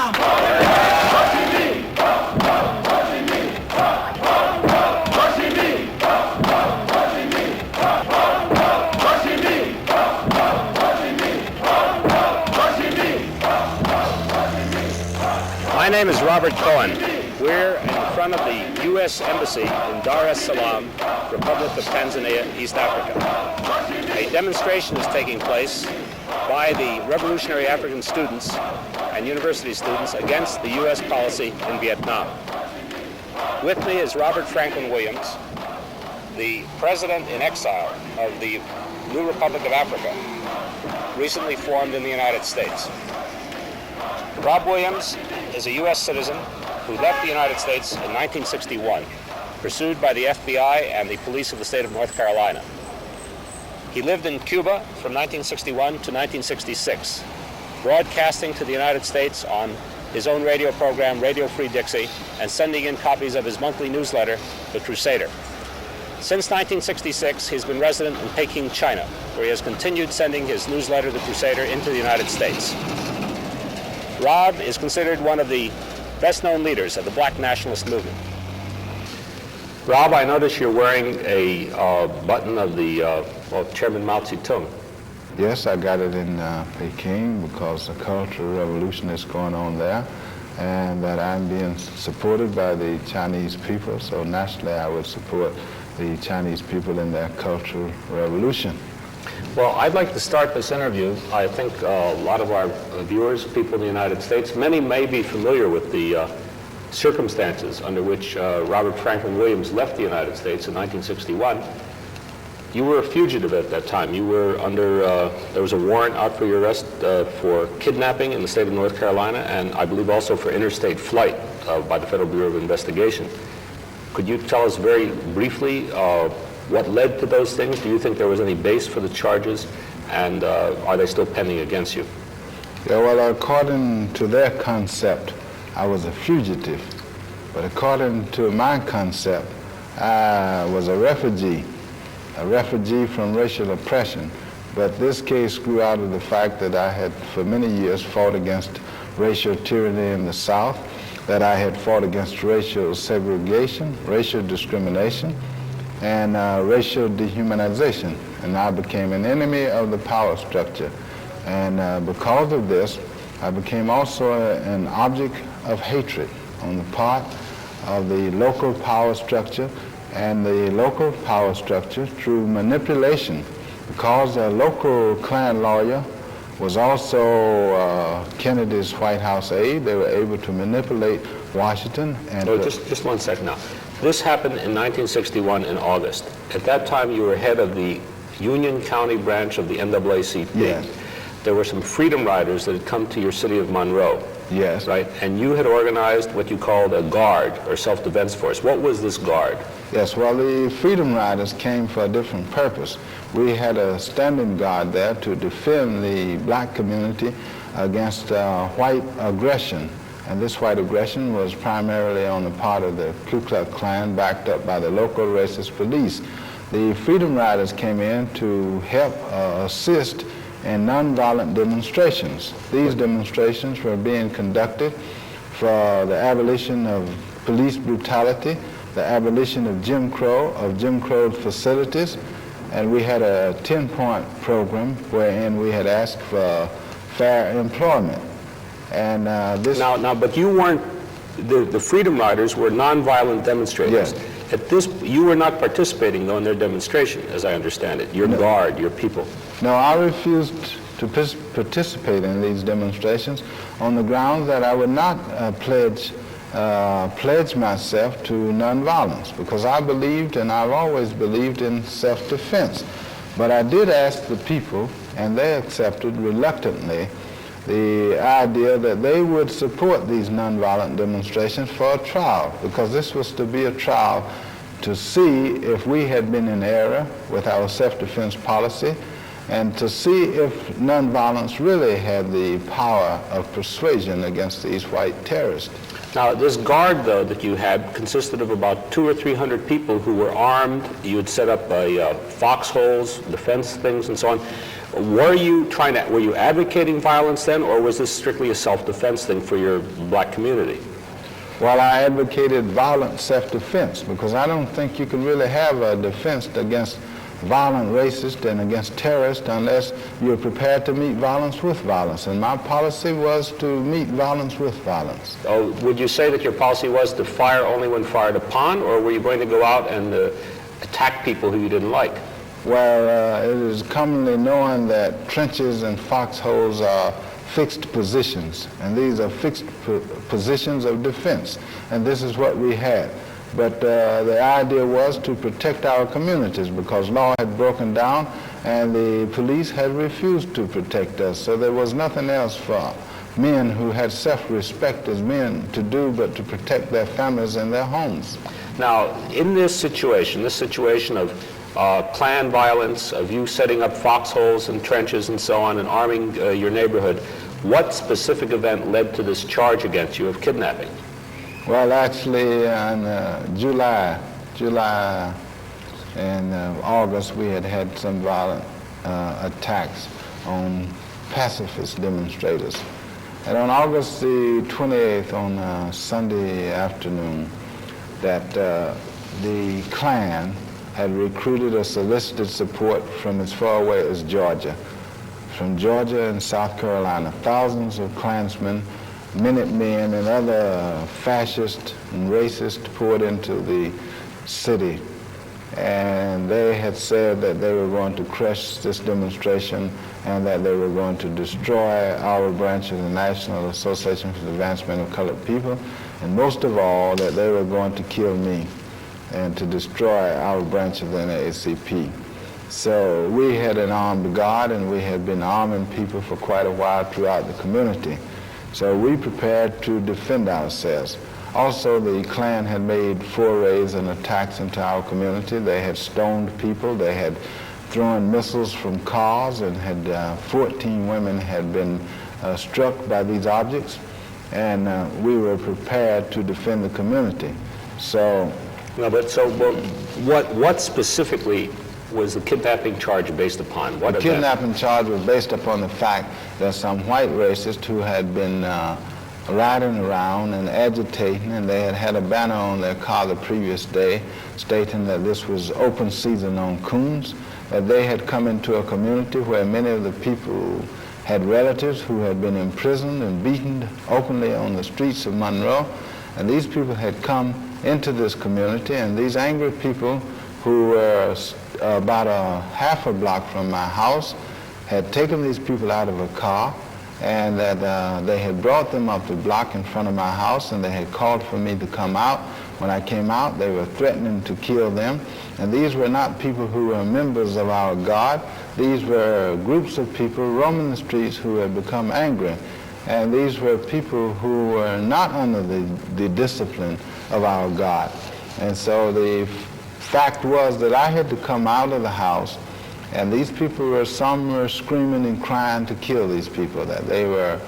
Salaam! My name is Robert Cohen. We're in front of the U.S. Embassy in Dar es Salaam, Republic of Tanzania, East Africa. A demonstration is taking place by the revolutionary African students and university students against the U.S. policy in Vietnam. With me is Robert Franklin Williams, the president in exile of the new Republic of Africa, recently formed in the United States. Rob Williams is a U.S. citizen who left the United States in 1961, pursued by the FBI and the police of the state of North Carolina. He lived in Cuba from 1961 to 1966, broadcasting to the United States on his own radio program, Radio Free Dixie, and sending in copies of his monthly newsletter, The Crusader. Since 1966, he's been resident in Peking, China, where he has continued sending his newsletter, The Crusader, into the United States. Rob is considered one of the best-known leaders of the black nationalist movement. Rob, I notice you're wearing a button of the Chairman Mao Zedong. Yes, I got it in Peking because the cultural revolution is going on there, and that I'm being supported by the Chinese people, so naturally I would support the Chinese people in their cultural revolution. Well, I'd like to start this interview. I think a lot of our viewers, people in the United States, many may be familiar with the circumstances under which Robert Franklin Williams left the United States in 1961. You were a fugitive at that time. You were under, there was a warrant out for your arrest for kidnapping in the state of North Carolina, and I believe also for interstate flight by the Federal Bureau of Investigation. Could you tell us very briefly what led to those things? Do you think there was any base for the charges, and are they still pending against you? Yeah, well, according to their concept, I was a fugitive. But according to my concept, I was a refugee from racial oppression. But this case grew out of the fact that I had for many years fought against racial tyranny in the South, that I had fought against racial segregation, racial discrimination, and racial dehumanization, and I became an enemy of the power structure. And because of this, I became also an object of hatred on the part of the local power structure, and the local power structure through manipulation, because a local Klan lawyer was also Kennedy's White House aide. They were able to manipulate Washington. And just one second now. This happened in 1961 in August. At that time, you were head of the Union County branch of the NAACP. Yes. There were some freedom riders that had come to your city of Monroe. Yes. Right? And you had organized what you called a guard, or self-defense force. What was this guard? Yes, well, the freedom riders came for a different purpose. We had a standing guard there to defend the black community against white aggression. And this white aggression was primarily on the part of the Ku Klux Klan, backed up by the local racist police. The Freedom Riders came in to help assist in nonviolent demonstrations. These demonstrations were being conducted for the abolition of police brutality, the abolition of Jim Crow facilities, and we had a 10-point program wherein we had asked for fair employment. And this but you weren't. The Freedom Riders were nonviolent demonstrators. Yes. At this, you were not participating though in their demonstration, as I understand it. Your guard, your people. No, I refused to participate in these demonstrations on the grounds that I would not pledge myself to nonviolence, because I believed, and I've always believed, in self-defense. But I did ask the people, and they accepted reluctantly the idea that they would support these nonviolent demonstrations for a trial, because this was to be a trial to see if we had been in error with our self-defense policy, and to see if nonviolence really had the power of persuasion against these white terrorists. Now, this guard, though, that you had consisted of about 200 or 300 people who were armed. You had set up foxholes, defense things, and so on. Were you advocating violence then, or was this strictly a self-defense thing for your black community? Well, I advocated violent self-defense because I don't think you can really have a defense against violent racists and against terrorists unless you're prepared to meet violence with violence. And my policy was to meet violence with violence. Oh, would you say that your policy was to fire only when fired upon, or were you going to go out and attack people who you didn't like? Well, it is commonly known that trenches and foxholes are fixed positions, and these are fixed positions of defense, and this is what we had. But the idea was to protect our communities because law had broken down and the police had refused to protect us, so there was nothing else for men who had self-respect as men to do but to protect their families and their homes. Now, in this situation of Klan violence, of you setting up foxholes and trenches and so on and arming your neighborhood, what specific event led to this charge against you of kidnapping? Well, actually, in July and August, we had some violent attacks on pacifist demonstrators. And on August the 28th, on Sunday afternoon, that the Klan had recruited or solicited support from as far away as Georgia. From Georgia and South Carolina, thousands of Klansmen, Minutemen, and other fascist and racist poured into the city. And they had said that they were going to crush this demonstration and that they were going to destroy our branch of the National Association for the Advancement of Colored People, and most of all, that they were going to kill me and to destroy our branch of the NAACP. So we had an armed guard, and we had been arming people for quite a while throughout the community. So we prepared to defend ourselves. Also, the Klan had made forays and attacks into our community. They had stoned people. They had thrown missiles from cars, and had 14 women had been struck by these objects. And we were prepared to defend the community. So, what specifically was the kidnapping charge based upon? The kidnapping charge was based upon the fact that some white racists who had been riding around and agitating, and they had had a banner on their car the previous day stating that this was open season on coons, that they had come into a community where many of the people had relatives who had been imprisoned and beaten openly on the streets of Monroe, and these people had come into this community, and these angry people who were about a half a block from my house had taken these people out of a car, and that they had brought them up the block in front of my house, and they had called for me to come out. When I came out, they were threatening to kill them, and these were not people who were members of our God. These were groups of people roaming the streets who had become angry, and these were people who were not under the discipline of our God. And so the fact was that I had to come out of the house, and these people some were screaming and crying to kill these people, that they were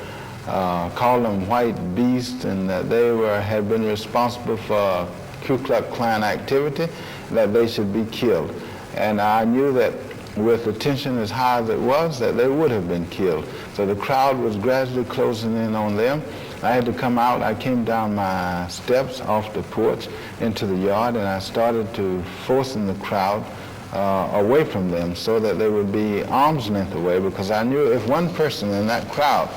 calling them white beasts, and that they had been responsible for Ku Klux Klan activity, that they should be killed. And I knew that with the tension as high as it was, that they would have been killed. So the crowd was gradually closing in on them. I had to come out. I came down my steps off the porch into the yard, and I started to forcing the crowd away from them so that they would be arm's length away, because I knew if one person in that crowd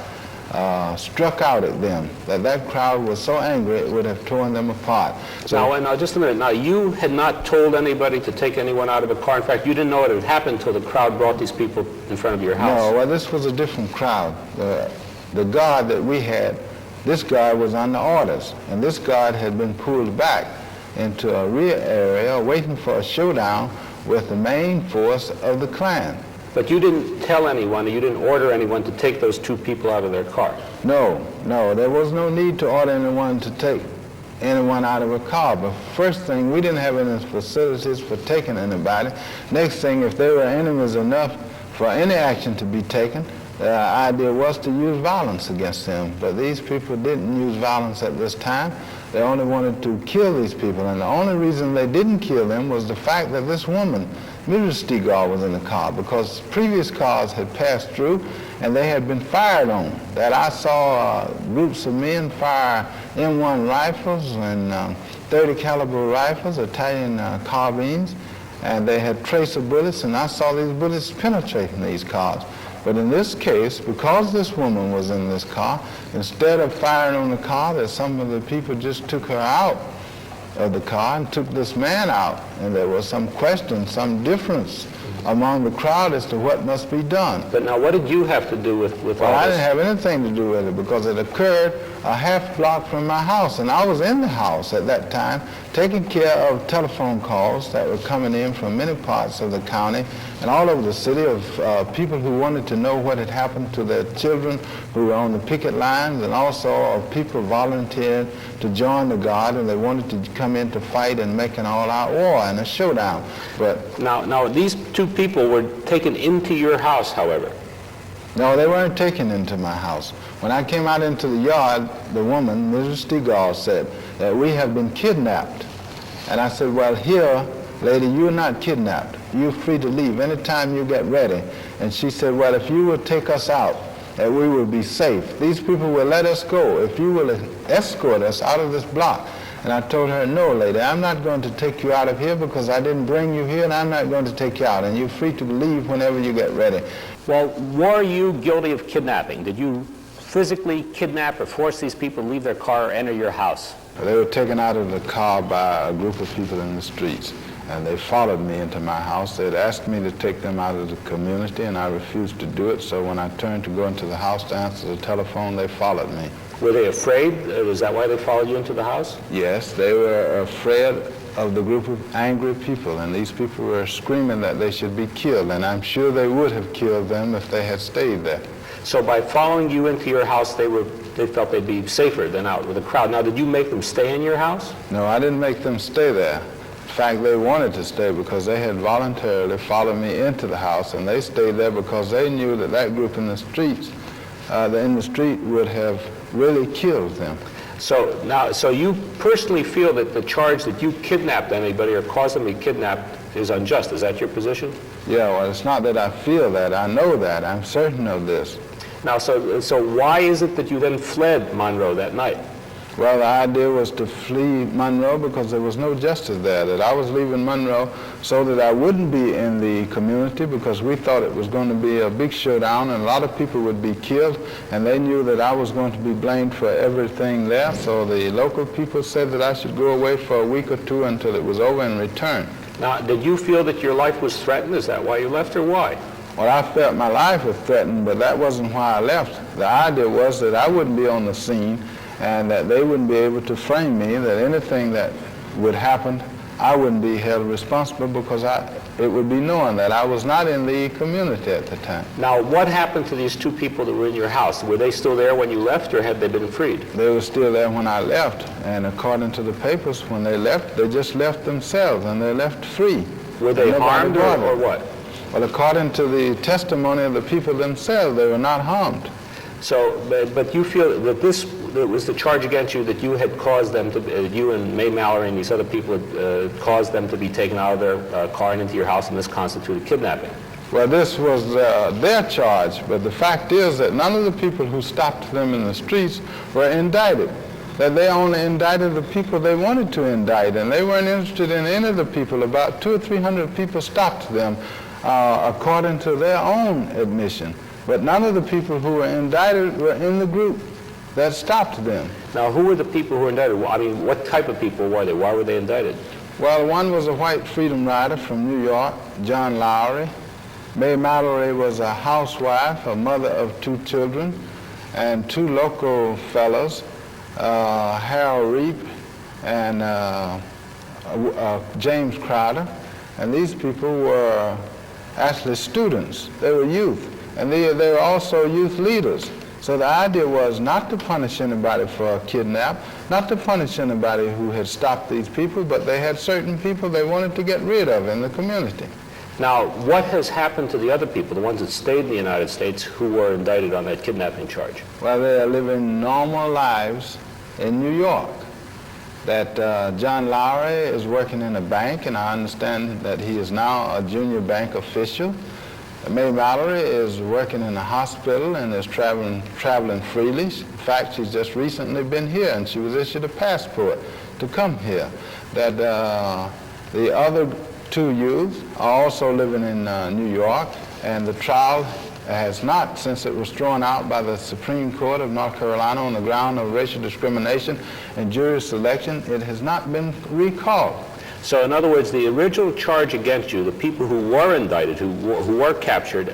struck out at them, that crowd was so angry it would have torn them apart. So now, just a minute. Now, you had not told anybody to take anyone out of a car. In fact, you didn't know it had happened until the crowd brought these people in front of your house. No, well, this was a different crowd. The guard that we had, this guard was under orders, and this guard had been pulled back into a rear area waiting for a showdown with the main force of the Klan. But you didn't tell anyone, you didn't order anyone to take those two people out of their car? No, there was no need to order anyone to take anyone out of a car. But first thing, we didn't have any facilities for taking anybody. Next thing, if they were enemies enough for any action to be taken, The idea was to use violence against them, but these people didn't use violence at this time. They only wanted to kill these people, and the only reason they didn't kill them was the fact that this woman, Mrs. Stigall, was in the car, because previous cars had passed through and they had been fired on. That I saw groups of men fire M1 rifles and 30 caliber rifles, Italian carbines, and they had tracer bullets, and I saw these bullets penetrating these cars. But in this case, because this woman was in this car, instead of firing on the car, that some of the people just took her out of the car and took this man out. And there was some question, some difference among the crowd as to what must be done. But now what did you have to do with all this? Well, I didn't have anything to do with it because it occurred a half block from my house, and I was in the house at that time taking care of telephone calls that were coming in from many parts of the county and all over the city of people who wanted to know what had happened to their children who were on the picket lines, and also of people volunteered to join the Guard, and they wanted to come in to fight and make an all-out war and a showdown. But now these two people were taken into your house, however. no, they weren't taken into my house. When I came out into the yard, the woman, Mrs. Stigall, said that we have been kidnapped. And I said, well, here, lady, you're not kidnapped. You're free to leave anytime you get ready. And she said, well, if you will take us out, that we will be safe. These people will let us go if you will escort us out of this block. And I told her, no, lady, I'm not going to take you out of here because I didn't bring you here, and I'm not going to take you out. And you're free to leave whenever you get ready. Well, were you guilty of kidnapping? Did you physically kidnap or force these people to leave their car or enter your house? They were taken out of the car by a group of people in the streets, and they followed me into my house. They'd asked me to take them out of the community, and I refused to do it. So when I turned to go into the house to answer the telephone, they followed me. Were they afraid? Was that why they followed you into the house? Yes, they were afraid of the group of angry people, and these people were screaming that they should be killed, and I'm sure they would have killed them if they had stayed there. So by following you into your house, they felt they'd be safer than out with a crowd. Now, did you make them stay in your house? No, I didn't make them stay there. In fact, they wanted to stay because they had voluntarily followed me into the house, and they stayed there because they knew that that group in the streets, would have really killed them. So you personally feel that the charge that you kidnapped anybody or caused them to be kidnapped is unjust. Is that your position? Yeah, well, it's not that I feel that. I know that. I'm certain of this. Now, so why is it that you then fled Monroe that night? Well, the idea was to flee Monroe because there was no justice there, that I was leaving Monroe so that I wouldn't be in the community because we thought it was going to be a big showdown and a lot of people would be killed, and they knew that I was going to be blamed for everything there, so the local people said that I should go away for a week or two until it was over and return. Now, did you feel that your life was threatened? Is that why you left, or why? Well, I felt my life was threatened, but that wasn't why I left. The idea was that I wouldn't be on the scene and that they wouldn't be able to frame me, that anything that would happen, I wouldn't be held responsible because it would be known that I was not in the community at the time. Now, what happened to these two people that were in your house? Were they still there when you left, or had they been freed? They were still there when I left, and according to the papers, when they left, they just left themselves, and they left free. Were they harmed or what? Well, according to the testimony of the people themselves, they were not harmed. So, but you feel that that was the charge against you, that you had caused them to, you and May Mallory and these other people had caused them to be taken out of their car and into your house, and this constituted kidnapping. Well, this was their charge, but the fact is that none of the people who stopped them in the streets were indicted. That they only indicted the people they wanted to indict, and they weren't interested in any of the people. About 200 or 300 people stopped them according to their own admission. But none of the people who were indicted were in the group that stopped them. Now, who were the people who were indicted? I mean, what type of people were they? Why were they indicted? Well, one was a white freedom rider from New York, John Lowry. May Mallory was a housewife, a mother of 2 children, and 2 local fellows, Harold Reap and James Crowder. And these people were actually students. They were youth. And they were also youth leaders. So the idea was not to punish anybody for a kidnap, not to punish anybody who had stopped these people, but they had certain people they wanted to get rid of in the community. Now, what has happened to the other people, the ones that stayed in the United States, who were indicted on that kidnapping charge? Well, they are living normal lives in New York. That John Lowry is working in a bank, and I understand that he is now a junior bank official. Mae Mallory is working in a hospital and is traveling freely. In fact, she's just recently been here, and she was issued a passport to come here. That the other two youths are also living in New York, and the trial has not, since it was thrown out by the Supreme Court of North Carolina on the ground of racial discrimination and jury selection, it has not been recalled. So in other words, the original charge against you, the people who were indicted, who were captured,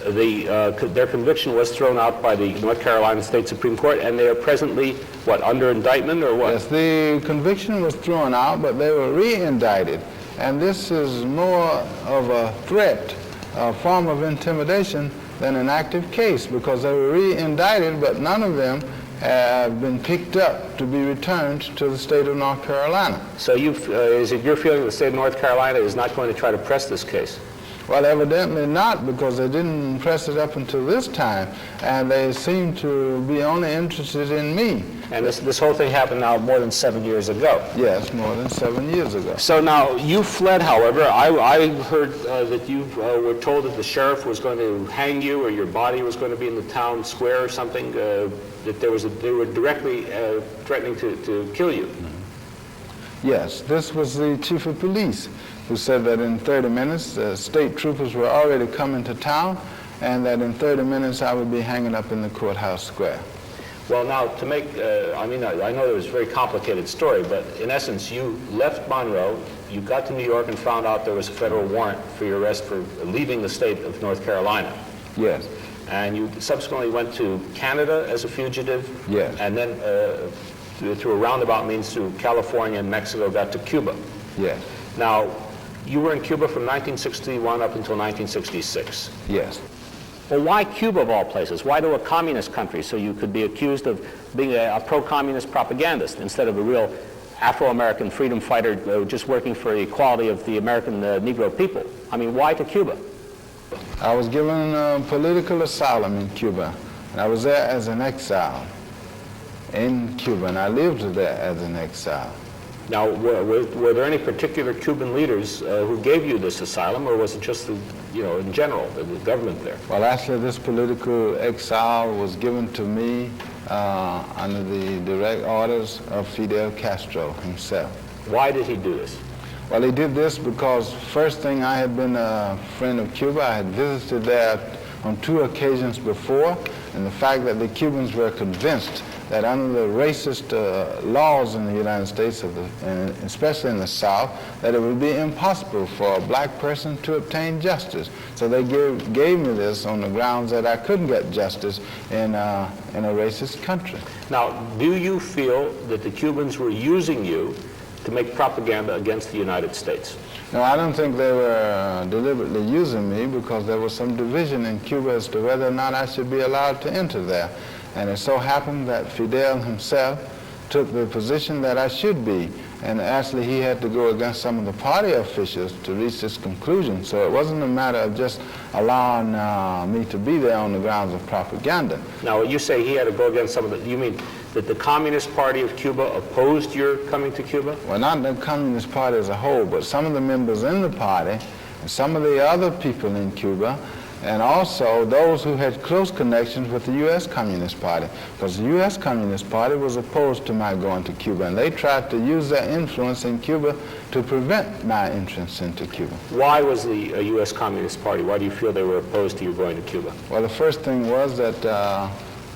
their conviction was thrown out by the North Carolina State Supreme Court, and they are presently, what, under indictment or what? Yes, the conviction was thrown out, but they were re-indicted. And this is more of a threat, a form of intimidation than an active case, because they were re-indicted, but none of them have been picked up to be returned to the state of North Carolina. So is it your feeling the state of North Carolina is not going to try to press this case? Well, evidently not, because they didn't press it up until this time, and they seem to be only interested in me. And this whole thing happened now more than 7 years ago. Yes, more than 7 years ago. So now, you fled, however. I heard that you were told that the sheriff was going to hang you, or your body was going to be in the town square or something, that they were directly threatening to kill you. Yes, this was the chief of police, who said that in 30 minutes, state troopers were already coming to town, and that in 30 minutes I would be hanging up in the courthouse square. Well, now, to make, I know it was a very complicated story, but in essence, you left Monroe, you got to New York and found out there was a federal warrant for your arrest for leaving the state of North Carolina. Yes. And you subsequently went to Canada as a fugitive. Yes. And then, through a roundabout means, through California and Mexico, got to Cuba. Yes. Now, you were in Cuba from 1961 up until 1966. Yes. Well, why Cuba of all places? Why to a communist country, so you could be accused of being a pro-communist propagandist instead of a real Afro-American freedom fighter just working for the equality of the American Negro people? I mean, why to Cuba? I was given political asylum in Cuba, and I was there as an exile in Cuba, and I lived there as an exile. Now, were there any particular Cuban leaders who gave you this asylum, or was it just, in general, the government there? Well, actually, this political exile was given to me under the direct orders of Fidel Castro himself. Why did he do this? Well, he did this because, first thing, I had been a friend of Cuba. I had visited there on 2 occasions before, and the fact that the Cubans were convinced that under the racist laws in the United States, and especially in the South, that it would be impossible for a black person to obtain justice. So they gave me this on the grounds that I couldn't get justice in a racist country. Now, do you feel that the Cubans were using you to make propaganda against the United States? No, I don't think they were deliberately using me, because there was some division in Cuba as to whether or not I should be allowed to enter there. And it so happened that Fidel himself took the position that I should be. And actually, he had to go against some of the party officials to reach this conclusion. So it wasn't a matter of just allowing me to be there on the grounds of propaganda. Now, you say he had to go against some of the, you mean that the Communist Party of Cuba opposed your coming to Cuba? Well, not the Communist Party as a whole, but some of the members in the party and some of the other people in Cuba, and also those who had close connections with the U.S. Communist Party, because the U.S. Communist Party was opposed to my going to Cuba, and they tried to use their influence in Cuba to prevent my entrance into Cuba. Why was the U.S. Communist Party, why do you feel they were opposed to you going to Cuba? Well, the first thing was that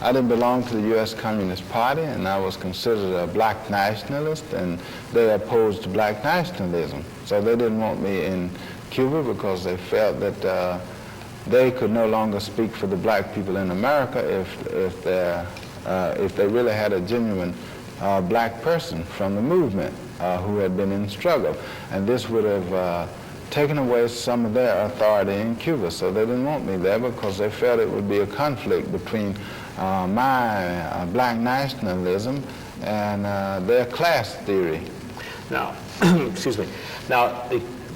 I didn't belong to the U.S. Communist Party, and I was considered a black nationalist, and they opposed black nationalism. So they didn't want me in Cuba because they felt that they could no longer speak for the black people in America if they really had a genuine black person from the movement who had been in struggle. And this would have taken away some of their authority in Cuba. So they didn't want me there because they felt it would be a conflict between my black nationalism and their class theory. Now, excuse me. Now,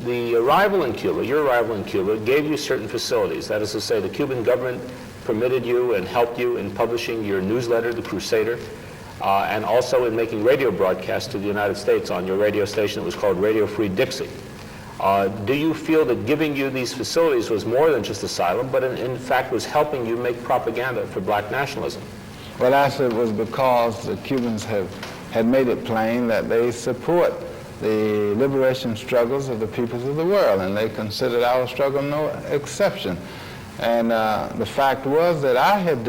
the arrival in Cuba, your arrival in Cuba, gave you certain facilities. That is to say, the Cuban government permitted you and helped you in publishing your newsletter, The Crusader, and also in making radio broadcasts to the United States on your radio station that was called Radio Free Dixie. Do you feel that giving you these facilities was more than just asylum, but in fact was helping you make propaganda for black nationalism? Well, actually, it was because the Cubans had made it plain that they support the liberation struggles of the peoples of the world, and they considered our struggle no exception. And the fact was that I had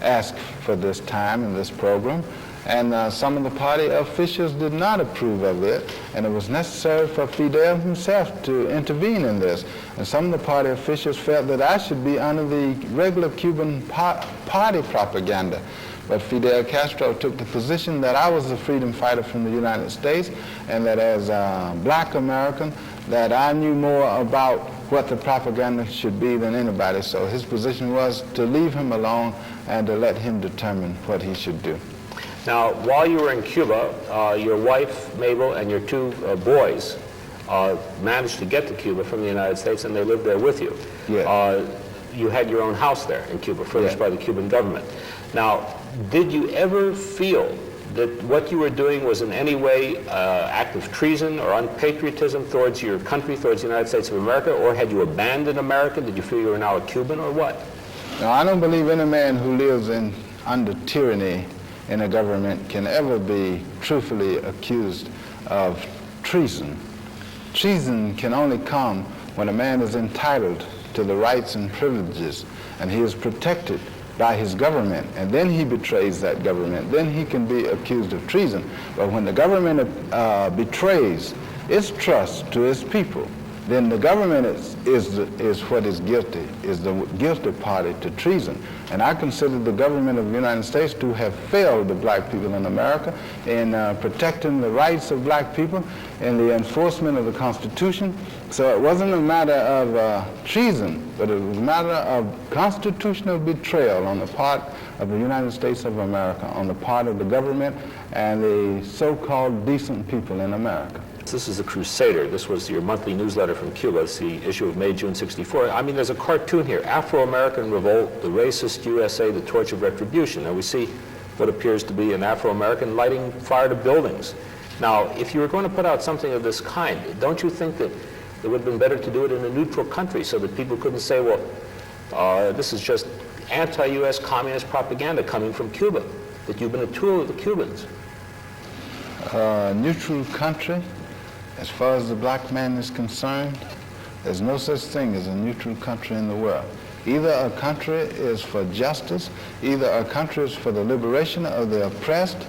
asked for this time in this program, and some of the party officials did not approve of it, and it was necessary for Fidel himself to intervene in this. And some of the party officials felt that I should be under the regular Cuban party propaganda. But Fidel Castro took the position that I was a freedom fighter from the United States, and that as a black American, that I knew more about what the propaganda should be than anybody. So his position was to leave him alone and to let him determine what he should do. Now, while you were in Cuba, your wife, Mabel, and your two boys managed to get to Cuba from the United States, and they lived there with you. Yeah. You had your own house there in Cuba, furnished by the Cuban government. Now, did you ever feel that what you were doing was in any way act of treason or unpatriotism towards your country, towards the United States of America, or had you abandoned America? Did you feel you were now a Cuban, or what? Now, I don't believe any man who lives under tyranny in a government can ever be truthfully accused of treason. Treason can only come when a man is entitled to the rights and privileges, and he is protected by his government, and then he betrays that government. Then he can be accused of treason. But when the government betrays its trust to its people, then the government is what is guilty, is the guilty party to treason. And I consider the government of the United States to have failed the black people in America in protecting the rights of black people and the enforcement of the Constitution. So it wasn't a matter of treason, but it was a matter of constitutional betrayal on the part of the United States of America, on the part of the government and the so-called decent people in America. This is The Crusader. This was your monthly newsletter from Cuba. It's the issue of May, June 64. I mean, there's a cartoon here, Afro-American Revolt, the Racist USA, the Torch of Retribution. And we see what appears to be an Afro-American lighting fire to buildings. Now, if you were going to put out something of this kind, don't you think that it would have been better to do it in a neutral country so that people couldn't say, well, this is just anti-U.S. communist propaganda coming from Cuba, that you've been a tool of the Cubans? Neutral country? As far as the black man is concerned, there's no such thing as a neutral country in the world. Either a country is for justice, either a country is for the liberation of the oppressed,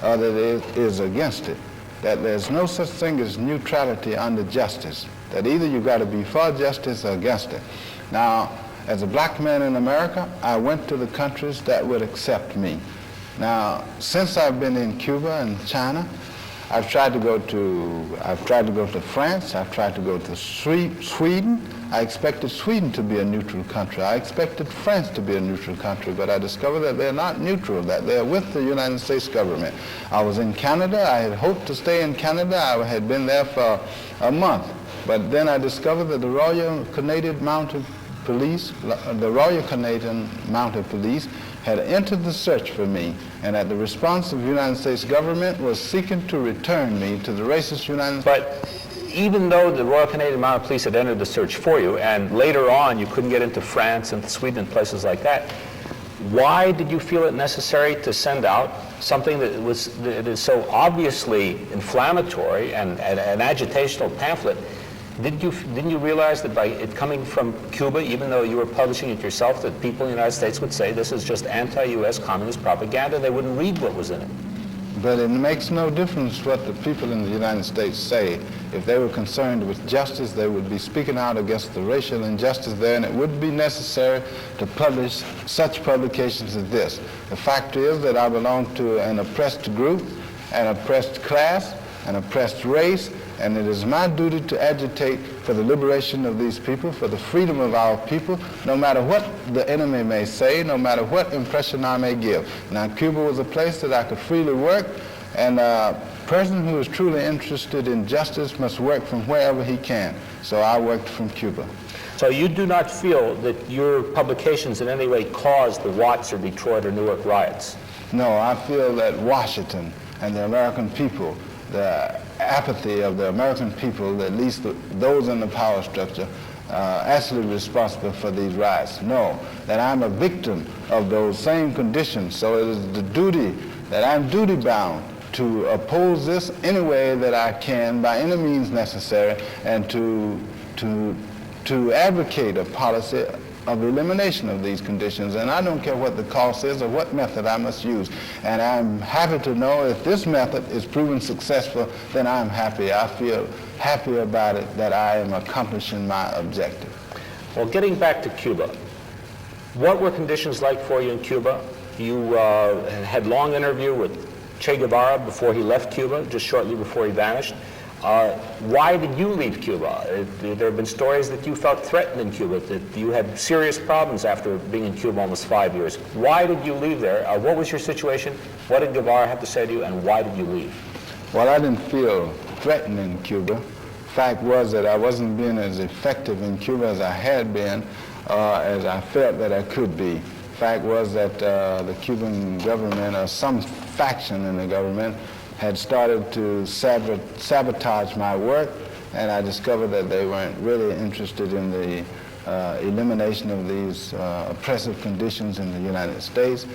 or that it is against it. That there's no such thing as neutrality under justice. That either you got to be for justice or against it. Now, as a black man in America, I went to the countries that would accept me. Now, since I've been in Cuba and China, I've tried to go to France. I've tried to go to Sweden. I expected Sweden to be a neutral country. I expected France to be a neutral country, but I discovered that they're not neutral, that they're with the United States government. I was in Canada. I had hoped to stay in Canada. I had been there for a month, but then I discovered that the Royal Canadian Mounted Police had entered the search for me, and that the response of the United States government was seeking to return me to the racist United States. But even though the Royal Canadian Mounted Police had entered the search for you, and later on you couldn't get into France and Sweden and places like that, why did you feel it necessary to send out something that is so obviously inflammatory and an agitational pamphlet? Didn't you realize that by it coming from Cuba, even though you were publishing it yourself, that people in the United States would say this is just anti-U.S. communist propaganda? They wouldn't read what was in it. But it makes no difference what the people in the United States say. If they were concerned with justice, they would be speaking out against the racial injustice there, and it wouldn't be necessary to publish such publications as this. The fact is that I belong to an oppressed group, an oppressed class, an oppressed race, and it is my duty to agitate for the liberation of these people, for the freedom of our people, no matter what the enemy may say, no matter what impression I may give. Now, Cuba was a place that I could freely work, and person who is truly interested in justice must work from wherever he can. So I worked from Cuba. So you do not feel that your publications in any way caused the Watts or Detroit or Newark riots? No, I feel that Washington and the American people, the apathy of the American people, at least those in the power structure, actually responsible for these riots. No, that I'm a victim of those same conditions. So it is the duty, that I'm duty bound to oppose this any way that I can, by any means necessary, and to advocate a policy of elimination of these conditions. And I don't care what the cost is or what method I must use. And I'm happy to know if this method is proven successful, then I'm happy. I feel happy about it, that I am accomplishing my objective. Well, getting back to Cuba, what were conditions like for you in Cuba? You had a long interview with Che Guevara before he left Cuba, just shortly before he vanished. Why did you leave Cuba? There have been stories that you felt threatened in Cuba, that you had serious problems after being in Cuba almost 5 years. Why did you leave there? What was your situation? What did Guevara have to say to you, and why did you leave? Well, I didn't feel threatened in Cuba. Fact was that I wasn't being as effective in Cuba as I had been, as I felt that I could be. Fact was that the Cuban government, or some faction in the government, had started to sabotage my work, and I discovered that they weren't really interested in the elimination of these oppressive conditions in the United States,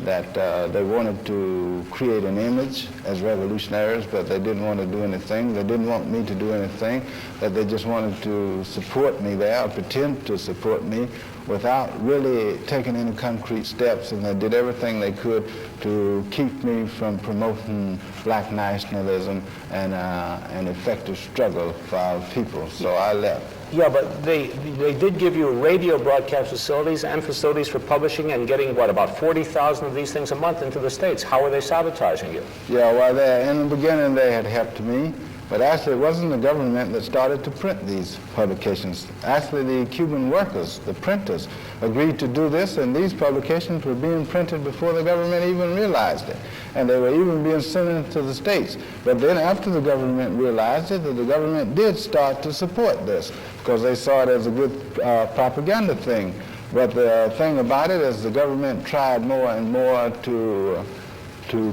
that they wanted to create an image as revolutionaries, but they didn't want to do anything. They didn't want me to do anything, that they just wanted to support me there, or pretend to support me, without really taking any concrete steps, and they did everything they could to keep me from promoting black nationalism and an effective struggle for our people. So I left. Yeah, but they did give you radio broadcast facilities and facilities for publishing and getting, what, about 40,000 of these things a month into the States. How were they sabotaging you? Yeah, well, in the beginning they had helped me, but actually it wasn't the government that started to print these publications. Actually, the Cuban workers, the printers, agreed to do this, and these publications were being printed before the government even realized it. And they were even being sent into the States. But then after the government realized it, that the government did start to support this, because they saw it as a good propaganda thing. But the thing about it is the government tried more and more to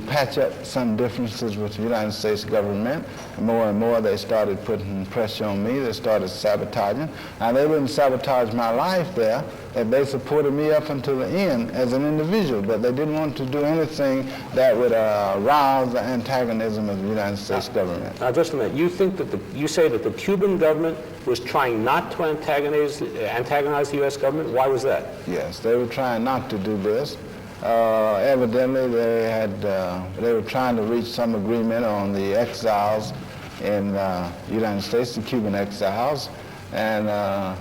patch up some differences with the United States government. More and more they started putting pressure on me. They started sabotaging. Now, they wouldn't sabotage my life there, and they supported me up until the end as an individual, but they didn't want to do anything that would arouse the antagonism of the United States government. Now, just a minute. You think that you say that the Cuban government was trying not to antagonize the U.S. government? Why was that? Yes, they were trying not to do this. Evidently, they were trying to reach some agreement on the exiles in the United States, the Cuban exiles. And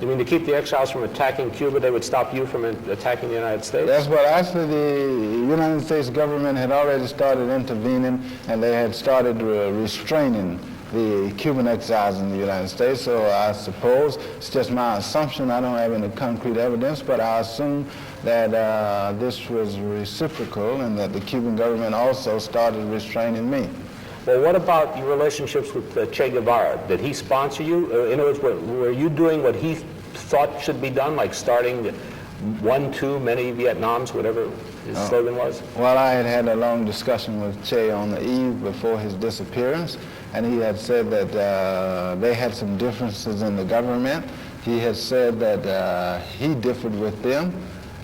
you mean to keep the exiles from attacking Cuba, they would stop you from attacking the United States? That's what actually the United States government had already started intervening, and they had started restraining the Cuban exiles in the United States. So I suppose, it's just my assumption, I don't have any concrete evidence, but I assume that this was reciprocal and that the Cuban government also started restraining me. Well, what about your relationships with Che Guevara? Did he sponsor you? In other words, were you doing what he thought should be done, like starting one, two, many Vietnams, whatever his slogan was? Well, I had a long discussion with Che on the eve before his disappearance, and he had said that they had some differences in the government. He had said that he differed with them,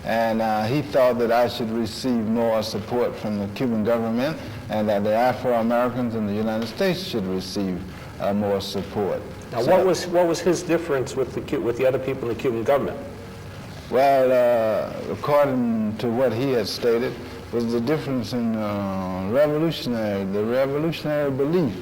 and he thought that I should receive more support from the Cuban government, and that the Afro-Americans in the United States should receive more support. Now, so, what was his difference with the other people in the Cuban government? Well, according to what he had stated, was the difference in the revolutionary belief.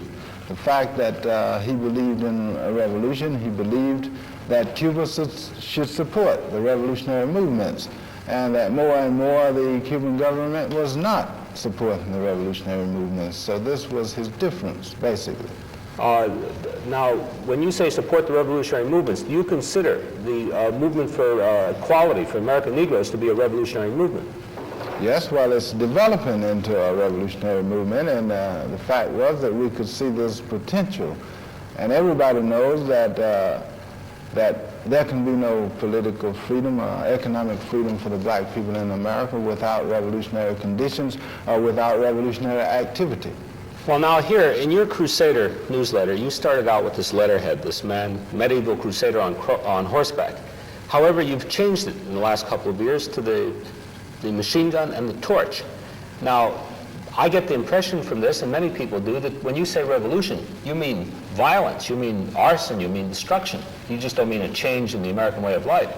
The fact that he believed in a revolution, he believed that Cuba should support the revolutionary movements, and that more and more the Cuban government was not supporting the revolutionary movements. So this was his difference, basically. Now, when you say support the revolutionary movements, do you consider the movement for equality for American Negroes to be a revolutionary movement? Yes, well, it's developing into a revolutionary movement, and the fact was that we could see this potential. And everybody knows that there can be no political freedom or economic freedom for the black people in America without revolutionary conditions or without revolutionary activity. Well, now here, in your Crusader newsletter, you started out with this letterhead, this man, medieval crusader on horseback. However, you've changed it in the last couple of years to the machine gun and the torch. Now, I get the impression from this, and many people do, that when you say revolution, you mean violence, you mean arson, you mean destruction. You just don't mean a change in the American way of life.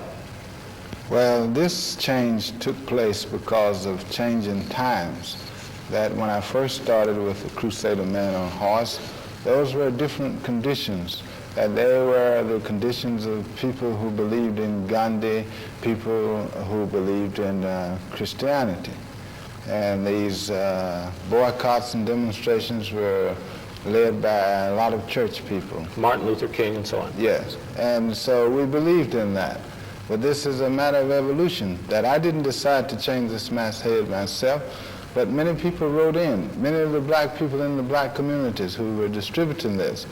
Well, this change took place because of changing times. That when I first started with the Crusader man on horse, those were different conditions. That they were the conditions of people who believed in Gandhi, people who believed in Christianity. And these boycotts and demonstrations were led by a lot of church people. Martin Luther King and so on. Yes, and so we believed in that. But this is a matter of evolution, that I didn't decide to change this masthead myself, but many people wrote in, many of the black people in the black communities who were distributing this.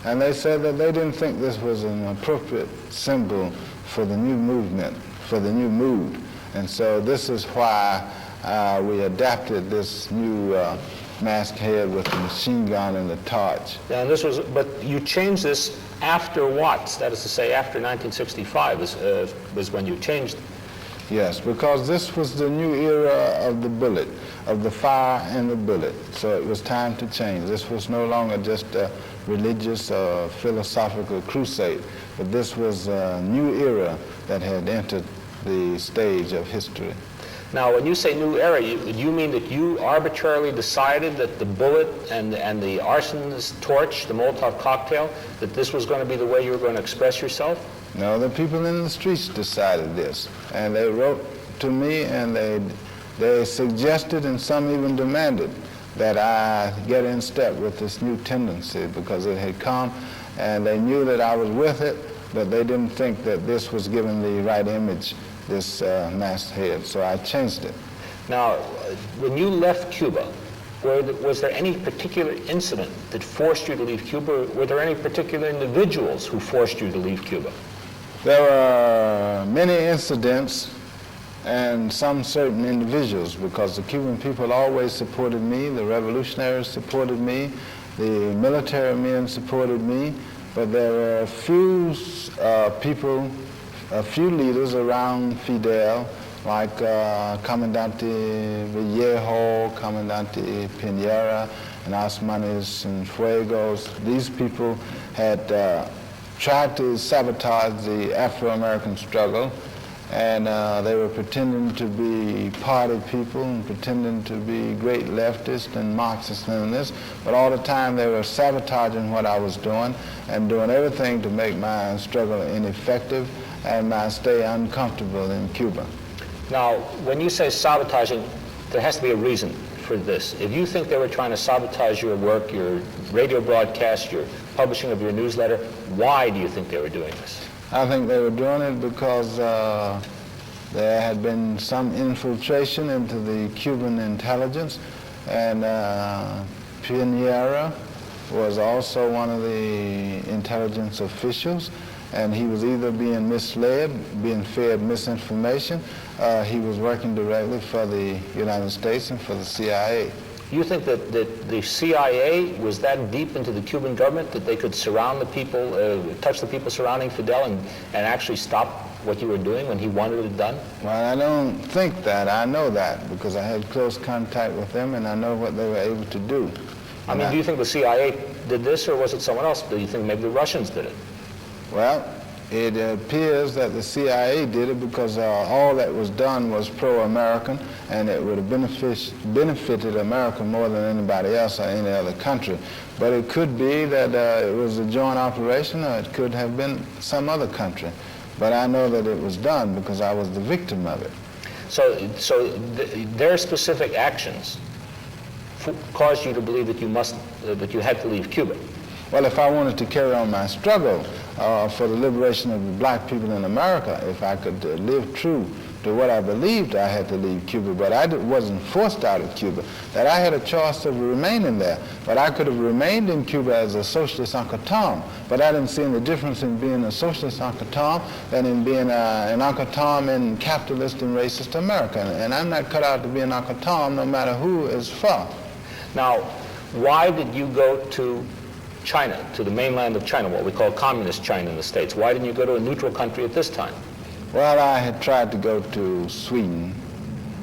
And they said that they didn't think this was an appropriate symbol for the new movement, for the new mood. And so this is why we adapted this new masthead with the machine gun and the torch. Yeah, and this was, but you changed this after what? That is to say, after 1965 was when you changed it. Yes, because this was the new era of the bullet, of the fire and the bullet. So it was time to change. This was no longer just a religious or philosophical crusade, but this was a new era that had entered the stage of history. Now, when you say new era, you mean that you arbitrarily decided that the bullet and the arsonist torch, the Molotov cocktail, that this was going to be the way you were going to express yourself? No, the people in the streets decided this, and they wrote to me, and they suggested, and some even demanded, that I get in step with this new tendency, because it had come, and they knew that I was with it, but they didn't think that this was giving the right image, this masthead, so I changed it. Now, when you left Cuba, was there any particular incident that forced you to leave Cuba? Were there any particular individuals who forced you to leave Cuba? There were many incidents and some certain individuals, because the Cuban people always supported me, the revolutionaries supported me, the military men supported me, but there were a few people, a few leaders around Fidel, like Comandante Vallejo, Comandante Pinera, and Osmanes and Fuegos. These people had tried to sabotage the Afro-American struggle, and they were pretending to be party people and pretending to be great leftists and Marxist-Leninists, but all the time they were sabotaging what I was doing and doing everything to make my struggle ineffective and my stay uncomfortable in Cuba. Now, when you say sabotaging, there has to be a reason for this. If you think they were trying to sabotage your work, your radio broadcast, your publishing of your newsletter, why do you think they were doing this? I think they were doing it because there had been some infiltration into the Cuban intelligence, and Pinera was also one of the intelligence officials, and he was either being misled, being fed misinformation. He was working directly for the United States and for the CIA. You think that the CIA was that deep into the Cuban government that they could surround the people, touch the people surrounding Fidel and actually stop what you were doing when he wanted it done? Well, I don't think that. I know that because I had close contact with them and I know what they were able to do. I mean, do you think the CIA did this, or was it someone else? Do you think maybe the Russians did it? Well, it appears that the CIA did it because all that was done was pro-American, and it would have benefited America more than anybody else or any other country. But it could be that it was a joint operation, or it could have been some other country. But I know that it was done because I was the victim of it. So their specific actions caused you to believe that you had to leave Cuba? Well, if I wanted to carry on my struggle for the liberation of the black people in America, if I could live true to what I believed I had to leave Cuba, but I wasn't forced out of Cuba, that I had a choice of remaining there. But I could have remained in Cuba as a socialist Uncle Tom, but I didn't see any difference in being a socialist Uncle Tom than in being an Uncle Tom in capitalist and racist America. And I'm not cut out to be an Uncle Tom no matter who is for. Now, why did you go to China, to the mainland of China, what we call communist China in the States? Why didn't you go to a neutral country at this time? Well, I had tried to go to Sweden.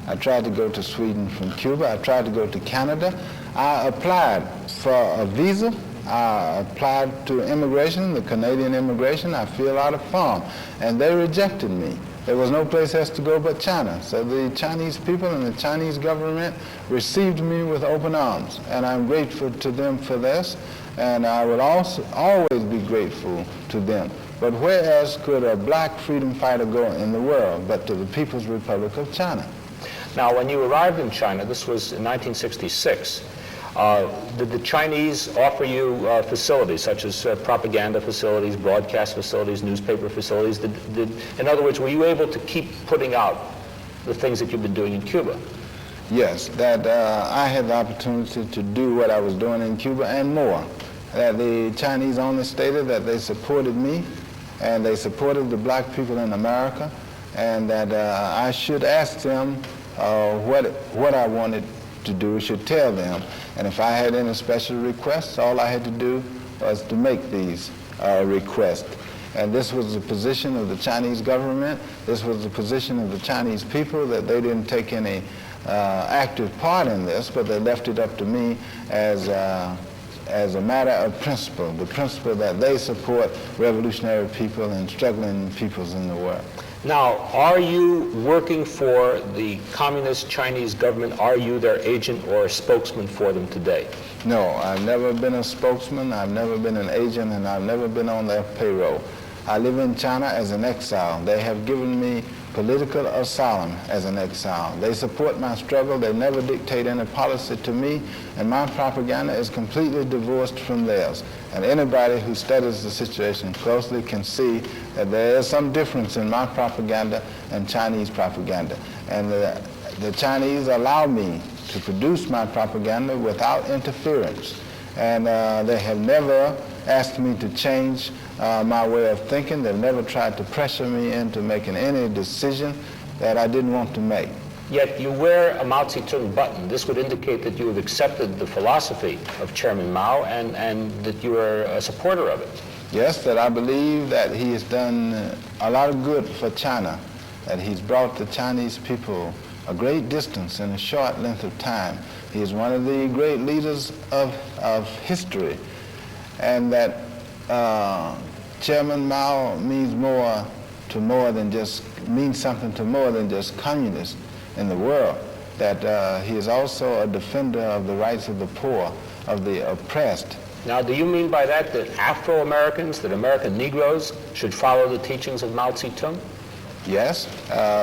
I tried to go to Sweden from Cuba. I tried to go to Canada. I applied for a visa. I applied to immigration, the Canadian immigration. I filled out a form, and they rejected me. There was no place else to go but China. So the Chinese people and the Chinese government received me with open arms, and I'm grateful to them for this, and I will also always be grateful to them. But where else could a black freedom fighter go in the world but to the People's Republic of China? Now, when you arrived in China, this was in 1966, did the Chinese offer you facilities such as propaganda facilities, broadcast facilities, newspaper facilities? In other words, were you able to keep putting out the things that you've been doing in Cuba? Yes, that I had the opportunity to do what I was doing in Cuba and more. That the Chinese only stated that they supported me and they supported the black people in America, and that I should ask them what I wanted to do, should tell them. And if I had any special requests, all I had to do was to make these requests. And this was the position of the Chinese government. This was the position of the Chinese people, that they didn't take any active part in this, but they left it up to me as a matter of principle, the principle that they support revolutionary people and struggling peoples in the world. Now, are you working for the communist Chinese government? Are you their agent or a spokesman for them today? No, I've never been a spokesman, I've never been an agent, and I've never been on their payroll. I live in China as an exile. They have given me political asylum as an exile. They support my struggle. They never dictate any policy to me, and my propaganda is completely divorced from theirs. And anybody who studies the situation closely can see that there is some difference in my propaganda and Chinese propaganda. And the Chinese allow me to produce my propaganda without interference. And they have never asked me to change my way of thinking. They've never tried to pressure me into making any decision that I didn't want to make. Yet you wear a Mao Zedong button. This would indicate that you have accepted the philosophy of Chairman Mao and that you are a supporter of it. Yes, that I believe that he has done a lot of good for China, that he's brought the Chinese people a great distance in a short length of time. He is one of the great leaders of history, and that Chairman Mao means something to more than just communists in the world, that he is also a defender of the rights of the poor, of the oppressed. Now, do you mean by that Afro-Americans, that American Negroes should follow the teachings of Mao Zedong? Yes,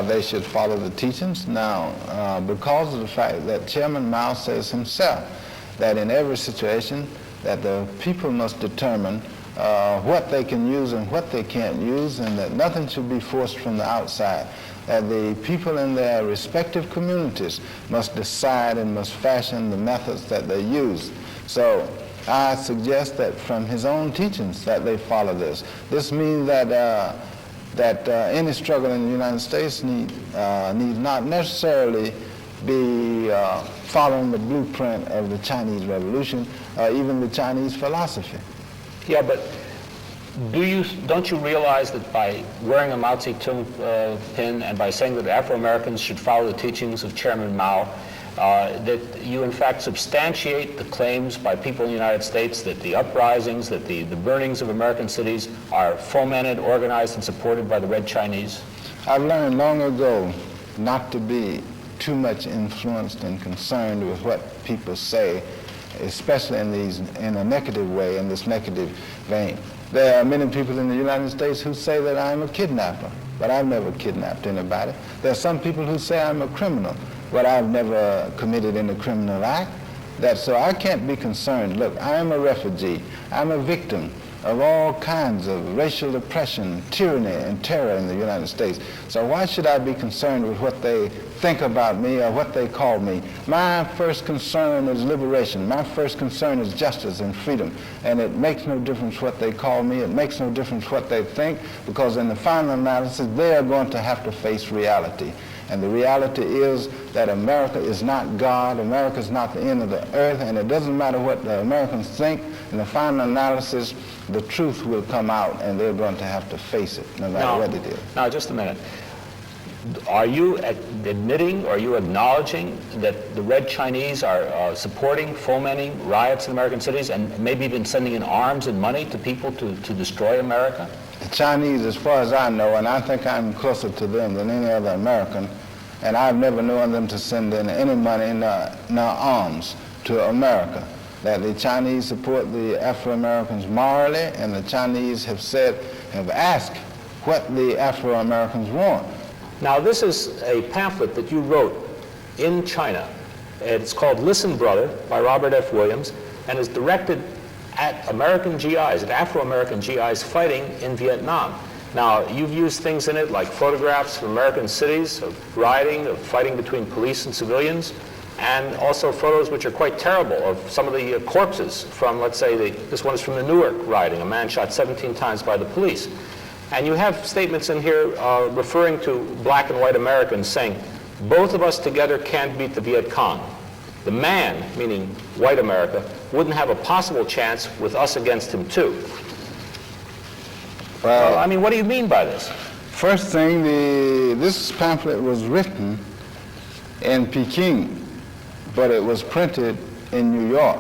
they should follow the teachings. Now, because of the fact that Chairman Mao says himself that in every situation that the people must determine what they can use and what they can't use, and that nothing should be forced from the outside, that the people in their respective communities must decide and must fashion the methods that they use. So I suggest that from his own teachings that they follow this. This means that any struggle in the United States needs not necessarily be following the blueprint of the Chinese Revolution, even the Chinese philosophy. Yeah, but don't you realize that by wearing a Mao Zedong pin and by saying that Afro-Americans should follow the teachings of Chairman Mao, that you in fact substantiate the claims by people in the United States that the uprisings, that the burnings of American cities are fomented, organized, and supported by the Red Chinese? I've learned long ago not to be too much influenced and concerned with what people say, especially in a negative way, in this negative vein. There are many people in the United States who say that I'm a kidnapper, but I've never kidnapped anybody. There are some people who say I'm a criminal, but I've never committed any criminal act. So I can't be concerned. Look, I am a refugee. I'm a victim of all kinds of racial oppression, tyranny, and terror in the United States. So why should I be concerned with what they think about me or what they call me? My first concern is liberation. My first concern is justice and freedom. And it makes no difference what they call me. It makes no difference what they think, because in the final analysis, they are going to have to face reality. And the reality is that America is not God. America is not the end of the earth. And it doesn't matter what the Americans think. In the final analysis, the truth will come out, and they're going to have to face it, no matter what it is. Now, just a minute. Are you admitting, or are you acknowledging that the Red Chinese are supporting, fomenting riots in American cities, and maybe even sending in arms and money to people to destroy America? The Chinese, as far as I know, and I think I'm closer to them than any other American, and I've never known them to send in any money nor arms to America. That the Chinese support the Afro-Americans morally, and the Chinese have asked what the Afro-Americans want. Now, this is a pamphlet that you wrote in China. It's called Listen, Brother, by Robert F. Williams, and is directed at American GIs, at Afro-American GIs fighting in Vietnam. Now, you've used things in it like photographs from American cities of rioting, of fighting between police and civilians, and also photos which are quite terrible of some of the corpses from, let's say, this one is from the Newark rioting, a man shot 17 times by the police. And you have statements in here referring to black and white Americans saying, both of us together can't beat the Viet Cong. The man, meaning white America, wouldn't have a possible chance with us against him too. Well, I mean, what do you mean by this? First thing, this pamphlet was written in Peking, but it was printed in New York,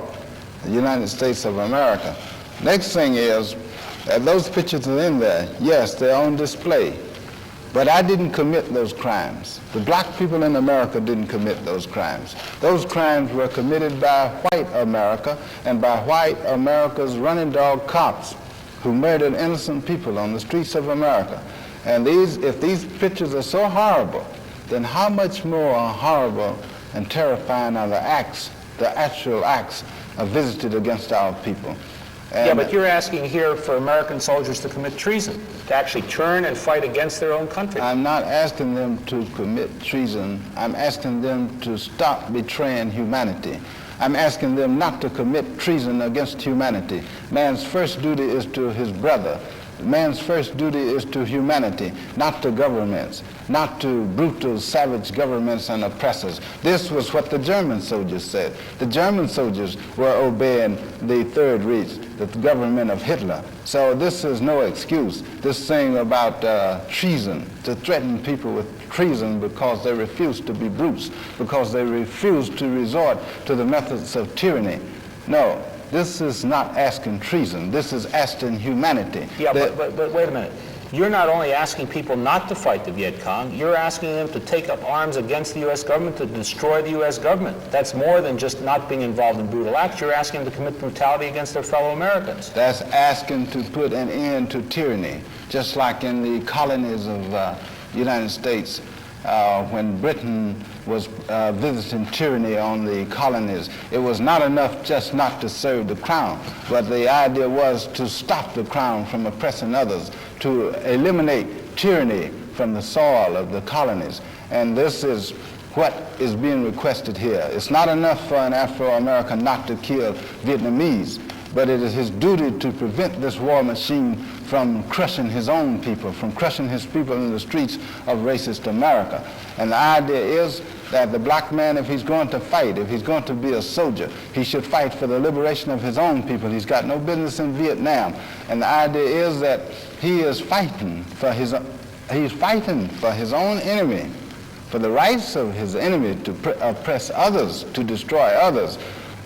the United States of America. Next thing is, those pictures are in there. Yes, they're on display. But I didn't commit those crimes. The black people in America didn't commit those crimes. Those crimes were committed by white America and by white America's running dog cops who murdered innocent people on the streets of America. And if these pictures are so horrible, then how much more horrible and terrifying are the actual acts visited against our people. Yeah, but you're asking here for American soldiers to commit treason, to actually turn and fight against their own country. I'm not asking them to commit treason. I'm asking them to stop betraying humanity. I'm asking them not to commit treason against humanity. Man's first duty is to his brother. Man's first duty is to humanity, not to governments, not to brutal, savage governments and oppressors. This was what the German soldiers said. The German soldiers were obeying the Third Reich, the government of Hitler. So this is no excuse. This thing about treason, to threaten people with treason because they refuse to be brutes, because they refuse to resort to the methods of tyranny. No. This is not asking treason. This is asking humanity. Yeah, but wait a minute. You're not only asking people not to fight the Viet Cong, you're asking them to take up arms against the U.S. government, to destroy the U.S. government. That's more than just not being involved in brutal acts. You're asking them to commit brutality against their fellow Americans. That's asking to put an end to tyranny, just like in the colonies of the United States. When Britain was visiting tyranny on the colonies, it was not enough just not to serve the crown, but the idea was to stop the crown from oppressing others, to eliminate tyranny from the soil of the colonies. And this is what is being requested here. It's not enough for an Afro-American not to kill Vietnamese, but it is his duty to prevent this war machine from crushing his own people, from crushing his people in the streets of racist America. And the idea is that the black man, if he's going to fight, if he's going to be a soldier, he should fight for the liberation of his own people. He's got no business in Vietnam. And the idea is that he is fighting for his own enemy, for the rights of his enemy to oppress others, to destroy others.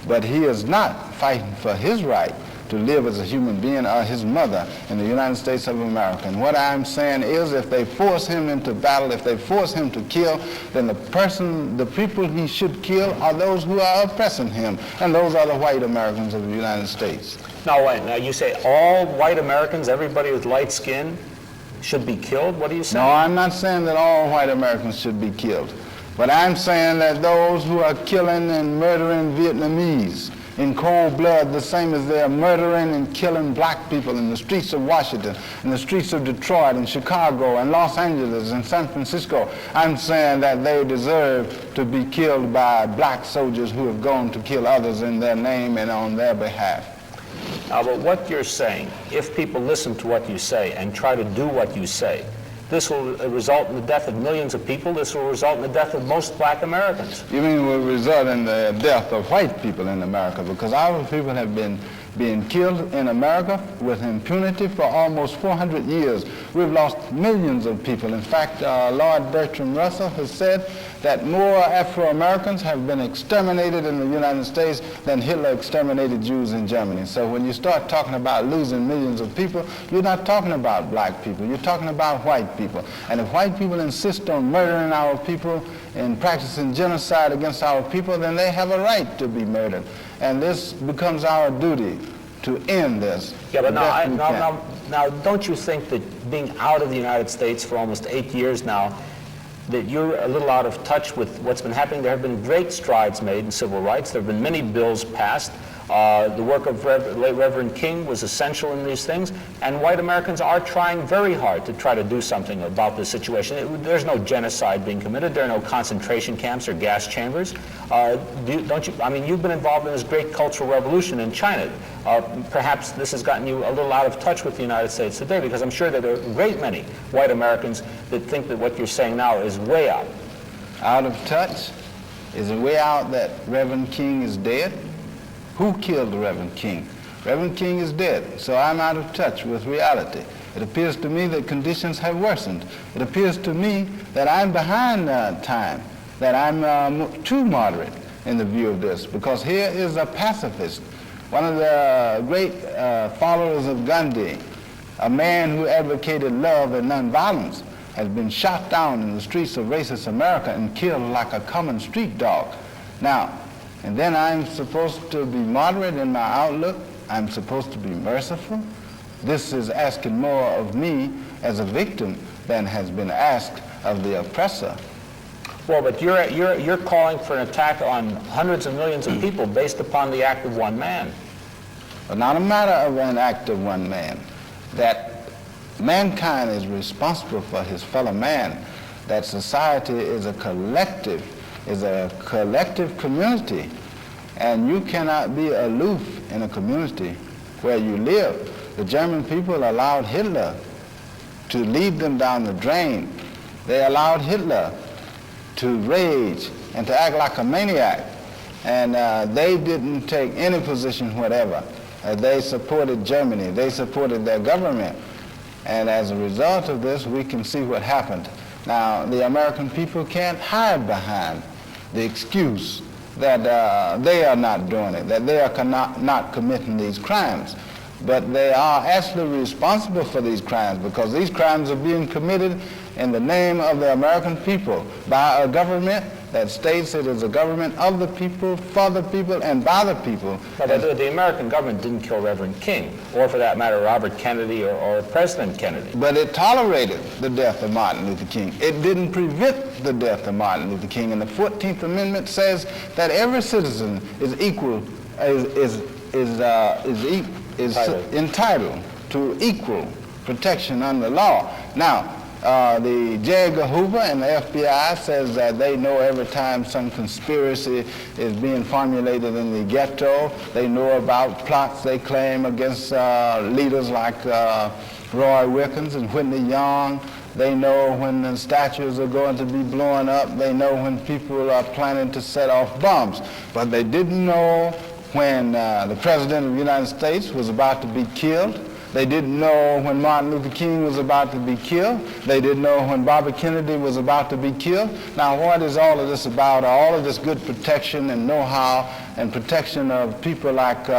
But he is not fighting for his right to live as a human being or his mother in the United States of America. And what I'm saying is, if they force him into battle, if they force him to kill, then the people he should kill are those who are oppressing him, and those are the white Americans of the United States. Now wait, now you say all white Americans, everybody with light skin, should be killed? What are you saying? No, I'm not saying that all white Americans should be killed. But I'm saying that those who are killing and murdering Vietnamese in cold blood, the same as they are murdering and killing black people in the streets of Washington, in the streets of Detroit, and Chicago, and Los Angeles, and San Francisco, I'm saying that they deserve to be killed by black soldiers who have gone to kill others in their name and on their behalf. Now, but what you're saying, if people listen to what you say and try to do what you say, this will result in the death of millions of people. This will result in the death of most black Americans. You mean it will result in the death of white people in America? Because our people have been being killed in America with impunity for almost 400 years. We've lost millions of people. In fact, Lord Bertrand Russell has said that more Afro-Americans have been exterminated in the United States than Hitler exterminated Jews in Germany. So when you start talking about losing millions of people, you're not talking about black people, you're talking about white people. And if white people insist on murdering our people and practicing genocide against our people, then they have a right to be murdered. And this becomes our duty to end this. Yeah, but now, don't you think that being out of the United States for almost 8 years now, that you're a little out of touch with what's been happening? There have been great strides made in civil rights. There have been many bills passed. The work of late Reverend King was essential in these things, and white Americans are trying very hard to try to do something about this situation. There's no genocide being committed. There are no concentration camps or gas chambers. Don't you? I mean, you've been involved in this great cultural revolution in China. Perhaps this has gotten you a little out of touch with the United States today, because I'm sure that there are a great many white Americans that think that what you're saying now is way out. Out of touch? Is it way out that Reverend King is dead? Who killed Reverend King? Reverend King is dead, so I'm out of touch with reality. It appears to me that conditions have worsened. It appears to me that I'm behind time, that I'm too moderate in the view of this, because here is a pacifist, one of the great followers of Gandhi, a man who advocated love and nonviolence, has been shot down in the streets of racist America and killed like a common street dog. Now, and then I'm supposed to be moderate in my outlook. I'm supposed to be merciful. This is asking more of me as a victim than has been asked of the oppressor. Well, but you're calling for an attack on hundreds of millions of people based upon the act of one man. But not a matter of an act of one man. That mankind is responsible for his fellow man. That society is a collective community, and you cannot be aloof in a community where you live. The German people allowed Hitler to lead them down the drain. They allowed Hitler to rage and to act like a maniac, and they didn't take any position whatever. They supported Germany. They supported their government, and as a result of this, we can see what happened. Now, the American people can't hide behind the excuse that they are not doing it, that they are not committing these crimes. But they are actually responsible for these crimes, because these crimes are being committed in the name of the American people by a government that states it is a government of the people, for the people, and by the people. But the American government didn't kill Reverend King, or for that matter, Robert Kennedy or President Kennedy. But it tolerated the death of Martin Luther King. It didn't prevent the death of Martin Luther King. And the 14th Amendment says that every citizen is equal, is entitled to equal protection under law. Now, the J. Edgar Hoover and the FBI says that they know every time some conspiracy is being formulated in the ghetto. They know about plots, they claim, against leaders like Roy Wilkins and Whitney Young. They know when the statues are going to be blown up. They know when people are planning to set off bombs. But they didn't know when the President of the United States was about to be killed. They didn't know when Martin Luther King was about to be killed. They didn't know when Bobby Kennedy was about to be killed. Now, what is all of this about? All of this good protection and know-how and protection of people like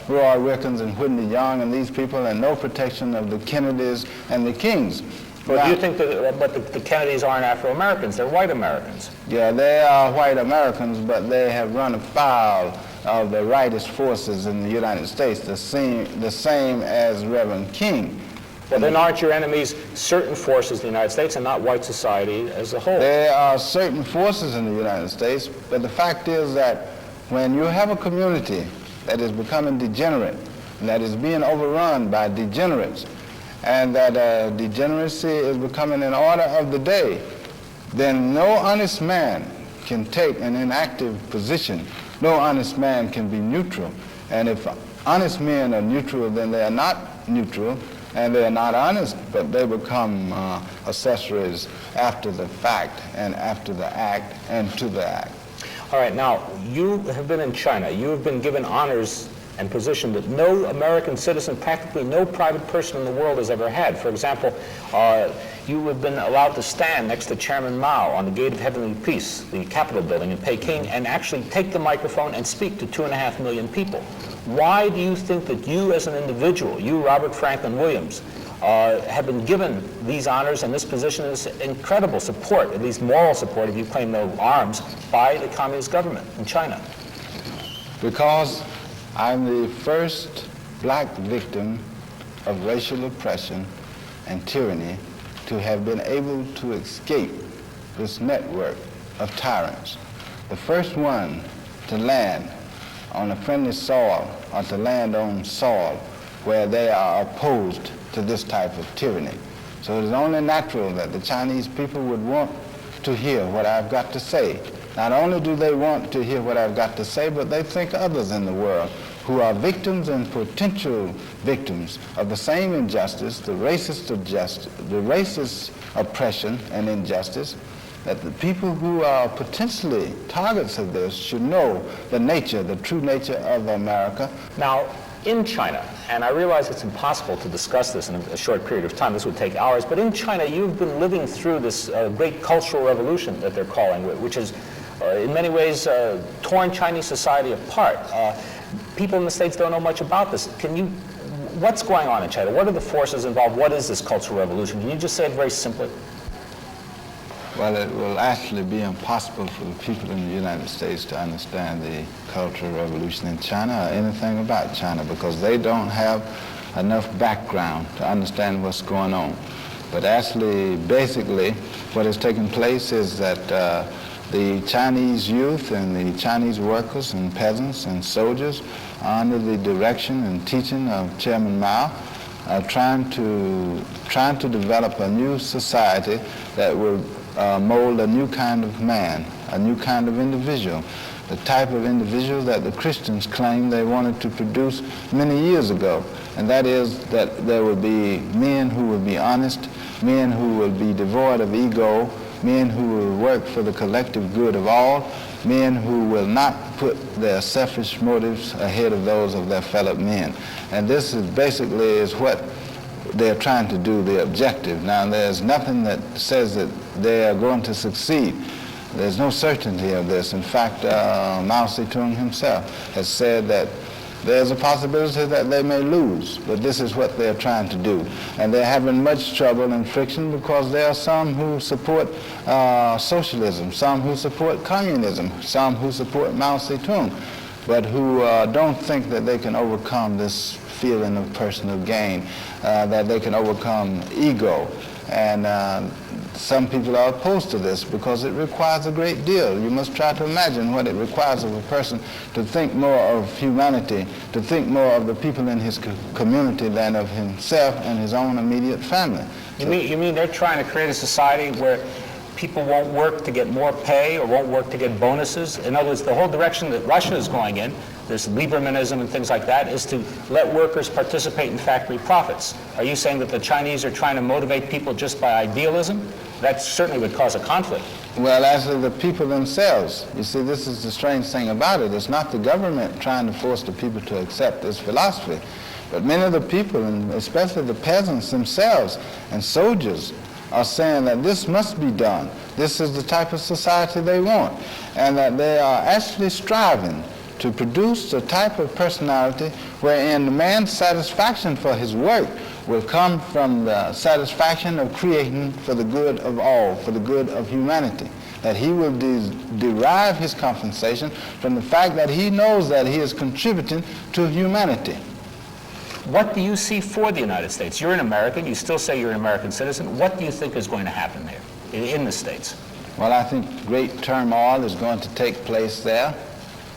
Roy Wilkins and Whitney Young and these people, and no protection of the Kennedys and the Kings. Well, do you think that the Kennedys aren't Afro-Americans? They're white Americans. Yeah, they are white Americans, but they have run afoul of the rightist forces in the United States, the same as Reverend King. Well, then aren't your enemies certain forces in the United States and not white society as a whole? There are certain forces in the United States, but the fact is that when you have a community that is becoming degenerate, and that is being overrun by degenerates, and that degeneracy is becoming an order of the day, then no honest man can take an inactive position. No honest man can be neutral. And if honest men are neutral, then they are not neutral, and they are not honest, but they become accessories after the fact and after the act and to the act. All right, now, you have been in China. You have been given honors and position that no American citizen, practically no private person in the world has ever had. For example, you have been allowed to stand next to Chairman Mao on the Gate of Heavenly Peace, the Capitol building in Peking, and actually take the microphone and speak to 2.5 million people. Why do you think that you as an individual, you, Robert Franklin Williams, have been given these honors and this position is incredible support, at least moral support if you claim no arms, by the communist government in China? Because I'm the first black victim of racial oppression and tyranny to have been able to escape this network of tyrants. The first one to land on a friendly soil or to land on soil where they are opposed to this type of tyranny. So it is only natural that the Chinese people would want to hear what I've got to say. Not only do they want to hear what I've got to say, but they think others in the world who are victims and potential victims of the same injustice, the racist oppression and injustice, that the people who are potentially targets of this should know the nature, the true nature of America. Now, in China, and I realize it's impossible to discuss this in a short period of time, this would take hours, but in China you've been living through this great cultural revolution that they're calling, which is in many ways torn Chinese society apart. People in the States don't know much about this. What's going on in China? What are the forces involved? What is this cultural revolution? Can you just say it very simply? Well, it will actually be impossible for the people in the United States to understand the Cultural Revolution in China or anything about China because they don't have enough background to understand what's going on. But actually, basically, what is taking place is that the Chinese youth and the Chinese workers and peasants and soldiers are under the direction and teaching of Chairman Mao are trying to develop a new society that will mold a new kind of man, a new kind of individual, the type of individual that the Christians claimed they wanted to produce many years ago. And that is that there will be men who will be honest, men who will be devoid of ego, men who will work for the collective good of all, men who will not put their selfish motives ahead of those of their fellow men. And this is basically what they're trying to do, the objective. Now, there's nothing that says that they are going to succeed. There's no certainty of this. In fact, Mao Zedong himself has said that there's a possibility that they may lose, but this is what they're trying to do. And they're having much trouble and friction because there are some who support socialism, some who support communism, some who support Mao Zedong, but who don't think that they can overcome this feeling of personal gain, that they can overcome ego. And some people are opposed to this because it requires a great deal. You must try to imagine what it requires of a person to think more of humanity, to think more of the people in his community than of himself and his own immediate family. You mean they're trying to create a society where people won't work to get more pay or won't work to get bonuses? In other words, the whole direction that Russia is going in, this Liebermanism and things like that, is to let workers participate in factory profits. Are you saying that the Chinese are trying to motivate people just by idealism? That certainly would cause a conflict. Well, actually, the people themselves. You see, this is the strange thing about it. It's not the government trying to force the people to accept this philosophy, but many of the people, and especially the peasants themselves and soldiers, are saying that this must be done. This is the type of society they want, and that they are actually striving to produce a type of personality wherein the man's satisfaction for his work will come from the satisfaction of creating for the good of all, for the good of humanity. That he will derive his compensation from the fact that he knows that he is contributing to humanity. What do you see for the United States? You're an American. You still say you're an American citizen. What do you think is going to happen there in the States? Well, I think great turmoil is going to take place there.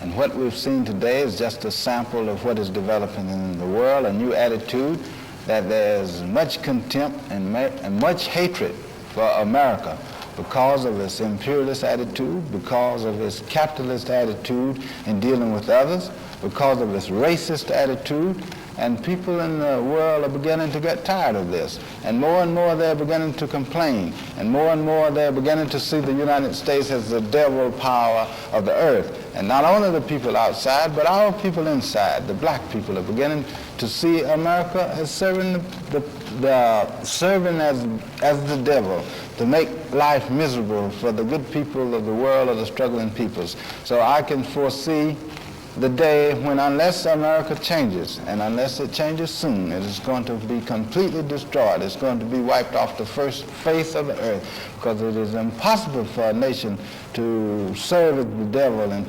And what we've seen today is just a sample of what is developing in the world, a new attitude that there's much contempt and much hatred for America because of its imperialist attitude, because of its capitalist attitude in dealing with others, because of its racist attitude. And people in the world are beginning to get tired of this. And more they're beginning to complain. And more they're beginning to see the United States as the devil power of the earth. And not only the people outside, but our people inside, the black people, are beginning to see America as serving serving as the devil, to make life miserable for the good people of the world or the struggling peoples. So I can foresee the day when, unless America changes, and unless it changes soon, it is going to be completely destroyed. It's going to be wiped off the first face of the earth, because it is impossible for a nation to serve the devil and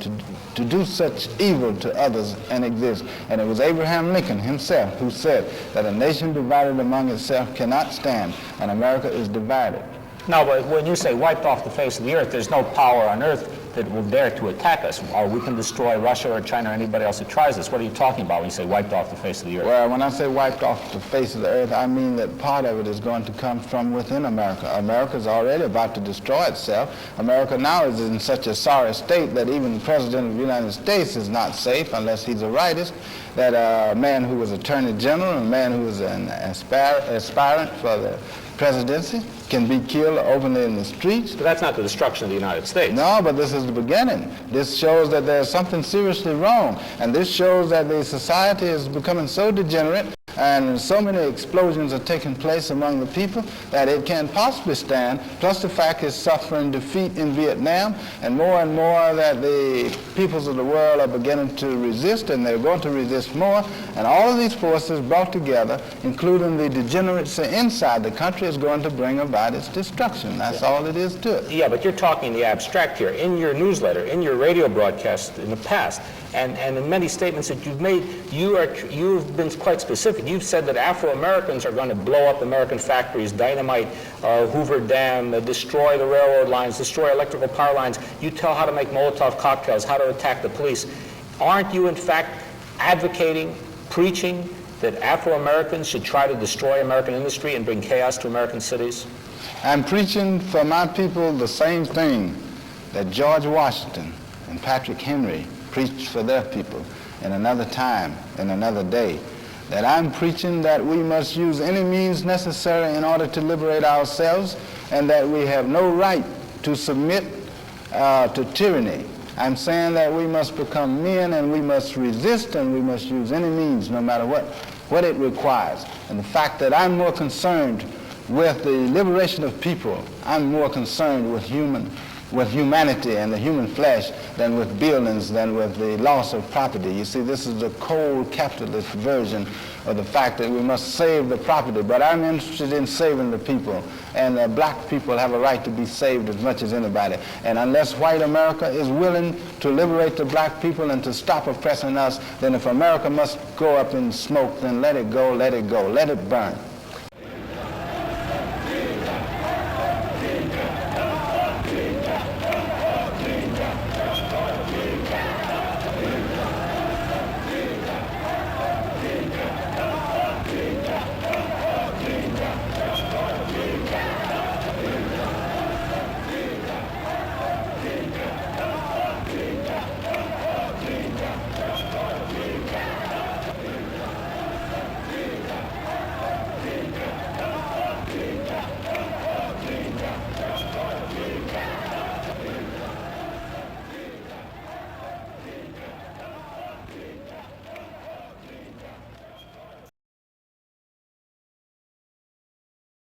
to do such evil to others and exist. And it was Abraham Lincoln himself who said that a nation divided among itself cannot stand, and America is divided. No, but when you say wiped off the face of the earth, there's no power on earth that will dare to attack us, or we can destroy Russia or China or anybody else that tries us. What are you talking about when you say wiped off the face of the earth? Well, when I say wiped off the face of the earth, I mean that part of it is going to come from within America. America is already about to destroy itself. America now is in such a sorry state that even the President of the United States is not safe unless he's a rightist, that a man who was Attorney General, a man who was an aspirant for the presidency, can be killed openly in the streets. But that's not the destruction of the United States. No, but this is the beginning. This shows that there's something seriously wrong. And this shows that the society is becoming so degenerate and so many explosions are taking place among the people that it can't possibly stand. Plus the fact it's suffering defeat in Vietnam, and more that the peoples of the world are beginning to resist, and they're going to resist more. And all of these forces brought together, including the degeneracy inside the country, is going to bring about its destruction. That's all it is to it. Yeah, but you're talking the abstract here. In your newsletter, in your radio broadcast in the past, and in many statements that you've made, you've been quite specific. You've said that Afro-Americans are going to blow up American factories, dynamite Hoover Dam, destroy the railroad lines, destroy electrical power lines. You tell how to make Molotov cocktails, how to attack the police. Aren't you, in fact, advocating, preaching that Afro-Americans should try to destroy American industry and bring chaos to American cities? I'm preaching for my people the same thing that George Washington and Patrick Henry preached for their people in another time, in another day. That I'm preaching that we must use any means necessary in order to liberate ourselves, and that we have no right to submit to tyranny. I'm saying that we must become men, and we must resist, and we must use any means, no matter what it requires. And the fact that I'm more concerned with the liberation of people, I'm more concerned with humanity and the human flesh than with buildings, than with the loss of property. You see, this is the cold capitalist version of the fact that we must save the property. But I'm interested in saving the people, and black people have a right to be saved as much as anybody. And unless white America is willing to liberate the black people and to stop oppressing us, then if America must go up in smoke, then let it go, let it go, let it burn.